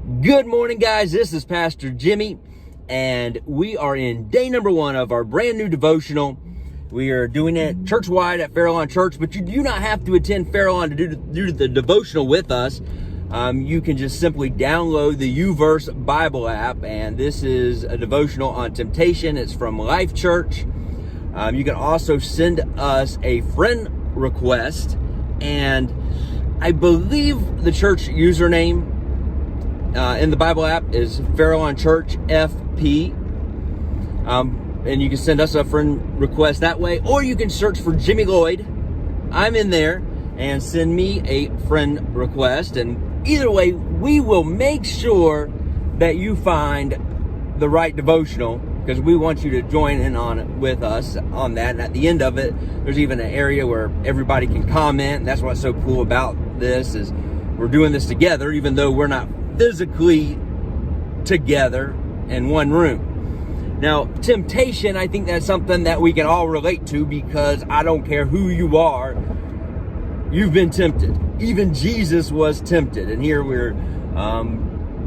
Good morning, guys. This is Pastor Jimmy, and we are in day number 1 of our brand new devotional. We are doing it church-wide at Fairlawn Church, but you do not have to attend Fairlawn to do the devotional with us. You can just simply download the U-Verse Bible app, and this is a devotional on temptation. It's from Life.Church. You can also send us a friend request, and I believe the church username in the Bible app is Fairlawn Church FP. And you can send us a friend request that way, or you can search for Jimmy Lloyd. I'm in there, and send me a friend request. And either way, we will make sure that you find the right devotional, because we want you to join in on it with us on that. And at the end of it, there's even an area where everybody can comment. And that's what's so cool about this, is we're doing this together, even though we're not physically together in one room. Now, temptation, I think that's something that we can all relate to, because I don't care who you are, you've been tempted. Even Jesus was tempted. And here we're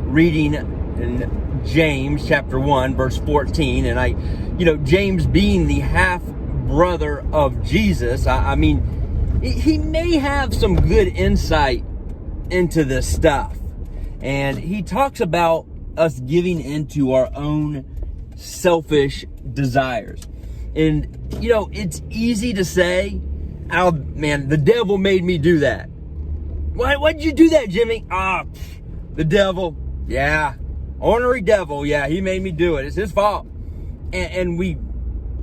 reading in James chapter 1, verse 14. And James being the half brother of Jesus, I mean, he may have some good insight into this stuff. And he talks about us giving into our own selfish desires. And, it's easy to say, oh, man, the devil made me do that. Why'd you do that, Jimmy? The devil. Yeah. Ornery devil. Yeah, he made me do it. It's his fault. And we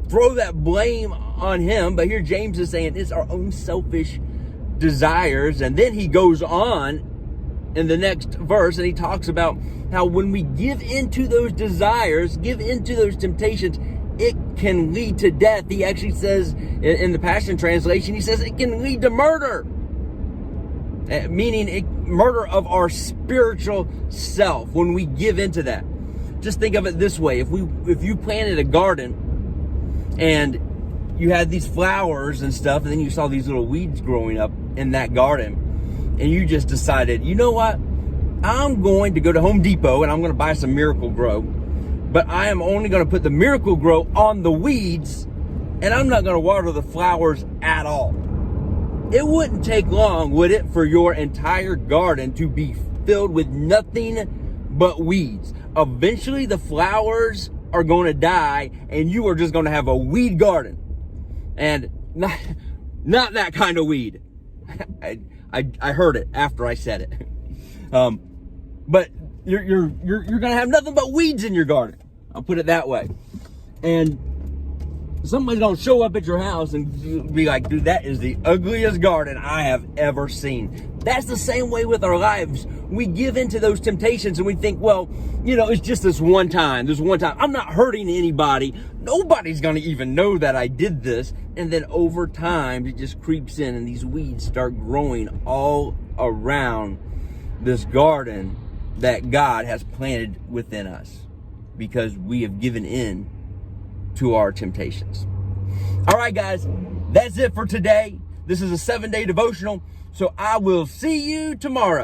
throw that blame on him. But here James is saying it's our own selfish desires. And then he goes on in the next verse, and he talks about how when we give into those desires, give into those temptations, it can lead to death. He actually says in the Passion Translation, he says it can lead to murder, meaning murder of our spiritual self when we give into that. Just think of it this way: if you planted a garden and you had these flowers and stuff, and then you saw these little weeds growing up in that garden, and you just decided, you know what? I'm going to go to Home Depot and I'm going to buy some Miracle-Gro, but I am only going to put the Miracle-Gro on the weeds, and I'm not going to water the flowers at all. It wouldn't take long, would it, for your entire garden to be filled with nothing but weeds? Eventually, the flowers are going to die, and you are just going to have a weed garden. And not that kind of weed. I heard it after I said it. But you're gonna have nothing but weeds in your garden. I'll put it that way. And somebody's gonna show up at your house and be like, dude, that is the ugliest garden I have ever seen. That's the same way with our lives. We give into those temptations and we think, well, it's just this one time. I'm not hurting anybody. Nobody's going to even know that I did this. And then over time, it just creeps in and these weeds start growing all around this garden that God has planted within us, because we have given in to our temptations. All right, guys, that's it for today. This is a 7-day devotional. So I will see you tomorrow.